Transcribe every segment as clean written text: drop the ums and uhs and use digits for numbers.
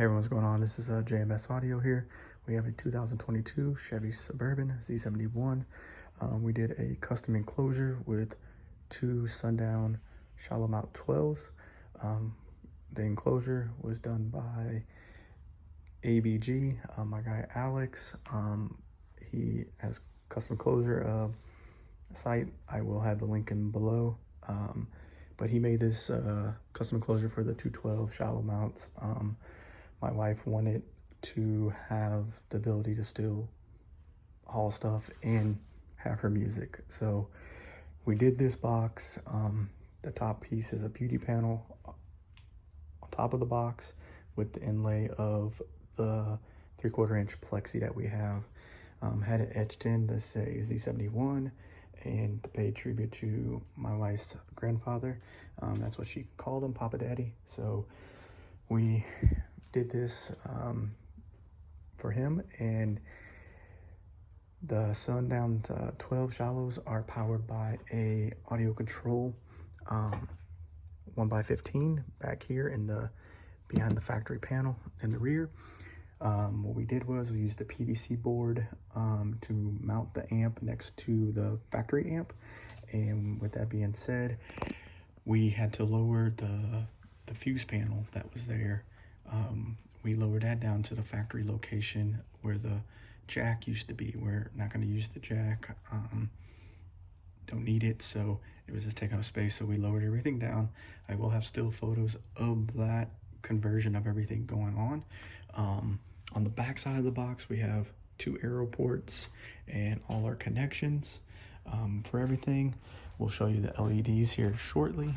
Hey everyone, what's going on? This is JMS Audio here. We have a 2022 Chevy Suburban Z71. We did a custom enclosure with two Sundown shallow mount 12s. The enclosure was done by ABG, my guy Alex. He has custom enclosure site. I will have the link in below. But he made this custom enclosure for the 212 shallow mounts. My wife wanted to have the ability to still haul stuff and have her music. So we did this box. The top piece is a beauty panel on top of the box with the inlay of the 3/4 inch plexi that we have. Had it etched in to say Z71 and to pay tribute to my wife's grandfather. That's what she called him, Papa Daddy. So we did this for him, and the Sundown 12 shallows are powered by a audio control 1x15 back here in the behind the factory panel in the rear. What we did was we used a PVC board to mount the amp next to the factory amp, and with that being said, we had to lower the fuse panel that was there. We lowered that down to the factory location where the jack used to be. We're not going to use the jack, don't need it, so it was just taking up space, so we lowered everything down. I will have still photos of that conversion of everything going on. On the back side of the box, we have 2 arrow ports and all our connections for everything. We'll show you the LEDs here shortly.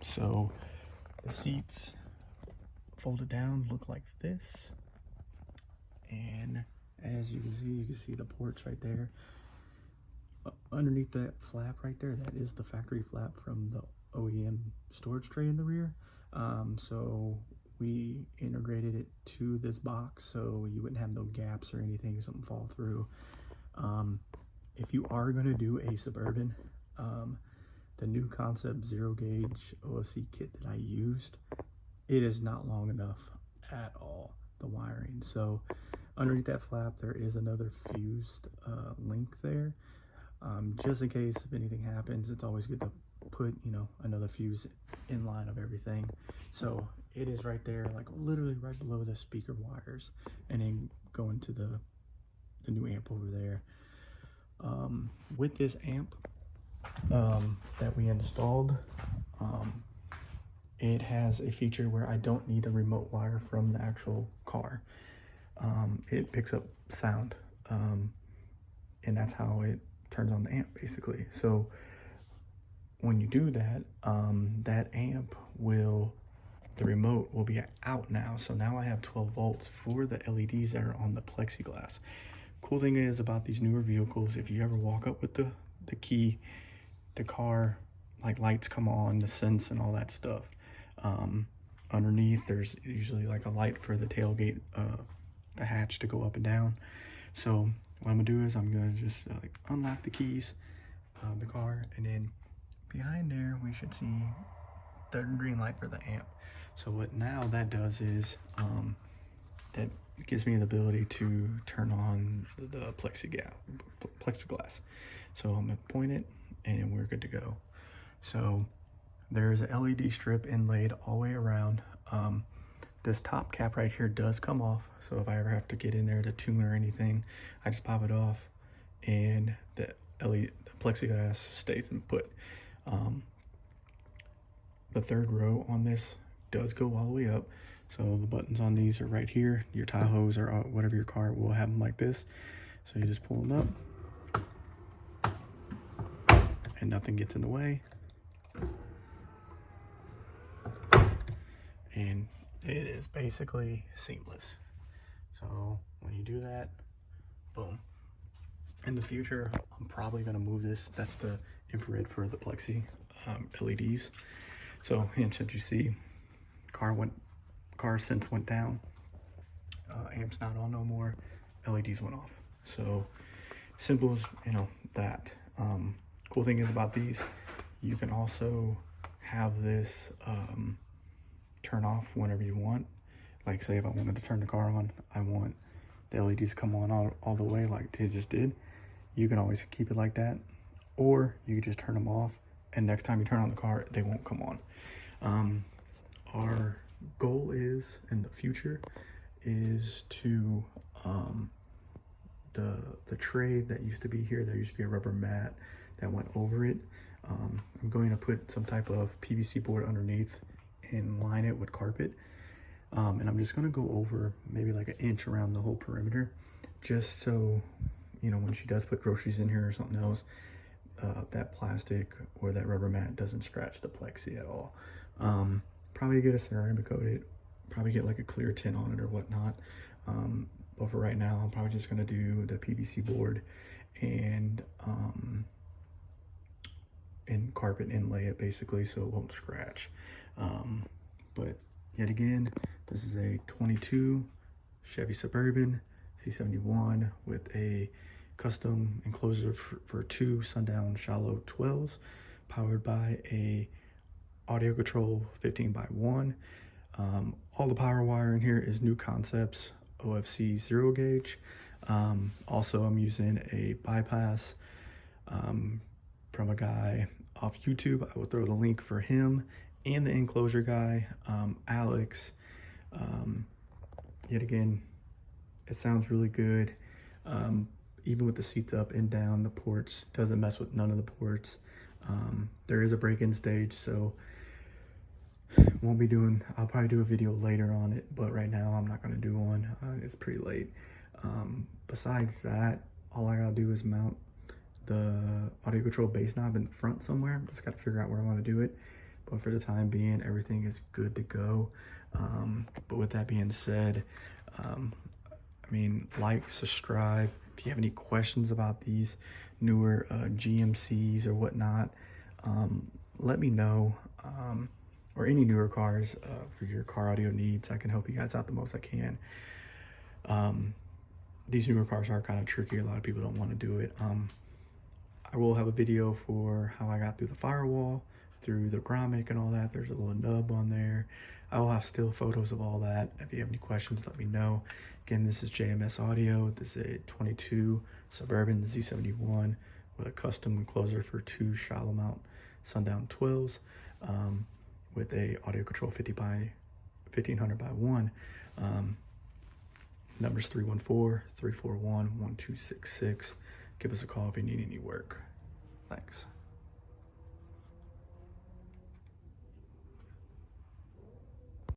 So the seats folded down look like this, and as you can see the ports right there. Underneath that flap right there, that is the factory flap from the OEM storage tray in the rear. So we integrated it to this box so you wouldn't have no gaps or anything, something fall through. If you are going to do a Suburban, the Knukonceptz 0 gauge OFC kit that I used, it is not long enough at all, the wiring. So underneath that flap there is another fused link there, just in case if anything happens. It's always good to put, you know, another fuse in line of everything. So it is right there, like literally right below the speaker wires, and then go into the new amp over there. With this amp that we installed, it has a feature where I don't need a remote wire from the actual car. It picks up sound, and that's how it turns on the amp basically. So when you do that, that amp the remote will be out now. So now I have 12 volts for the LEDs that are on the Plexiglass. Cool thing is about these newer vehicles, if you ever walk up with the key, the car, like, lights come on, the sense and all that stuff. Underneath there's usually like a light for the tailgate, the hatch to go up and down. So what I'm gonna do is I'm gonna just like unlock the keys, the car, and then behind there we should see the green light for the amp. So what now that does is that gives me the ability to turn on the plexiglass. So I'm gonna point it and we're good to go. So there's a LED strip inlaid all the way around. This top cap right here does come off, so if I ever have to get in there to tune or anything, I just pop it off and the plexiglass stays in put. The third row on this does go all the way up, so the buttons on these are right here. Your Tahoes or whatever your car will have them like this, so you just pull them up and nothing gets in the way, and it is basically seamless. So when you do that, boom. In the future, I'm probably gonna move this. That's the infrared for the Plexi LEDs. So hence, as you see, car sense went down, amp's not on no more, LEDs went off. So simple as, you know, that. Cool thing is about these, you can also have this turn off whenever you want. like say if I wanted to turn the car on, I want the LEDs to come on all the way like they just did. You can always keep it like that, or you can just turn them off, and next time you turn on the car, they won't come on. Our goal is in the future is to the tray that used to be here, there used to be a rubber mat that went over it. I'm going to put some type of PVC board underneath and line it with carpet. And I'm just going to go over maybe like an inch around the whole perimeter, just so, you know, when she does put groceries in here or something else, that plastic or that rubber mat doesn't scratch the plexi at all. Probably get a ceramic coat it, probably get like a clear tint on it or whatnot. But for right now, I'm probably just going to do the PVC board and carpet inlay it basically so it won't scratch. But yet again, this is a 22 Chevy Suburban Z71 with a custom enclosure for 2 Sundown shallow 12s, powered by a audio control 15x1. All the power wire in here is Knukonceptz OFC 0 gauge. Also, I'm using a bypass from a guy off YouTube. I will throw the link for him and the Enclosure guy, Alex. Yet again, it sounds really good. Even with the seats up and down, the ports doesn't mess with none of the ports. There is a break-in stage, so won't be doing, I'll probably do a video later on it, but right now I'm not going to do one. It's pretty late. Besides that, all I gotta do is mount the audio control bass knob in the front somewhere. Just gotta figure out where I want to do it, but for the time being, everything is good to go. But with that being said, I mean, like, subscribe. If you have any questions about these newer GMCs or whatnot, let me know. Or any newer cars for your car audio needs. I can help you guys out the most I can. These newer cars are kind of tricky. A lot of people don't want to do it. I will have a video for how I got through the firewall, through the grommet and all that. There's a little nub on there. I will have still photos of all that. If you have any questions, let me know. Again, this is JMS Audio. This is a 22 Suburban Z71 with a custom enclosure for 2 shallow mount Sundown 12s. With a audio control 1500x1. Numbers 314-341-1266. Give us a call if you need any work. Thanks.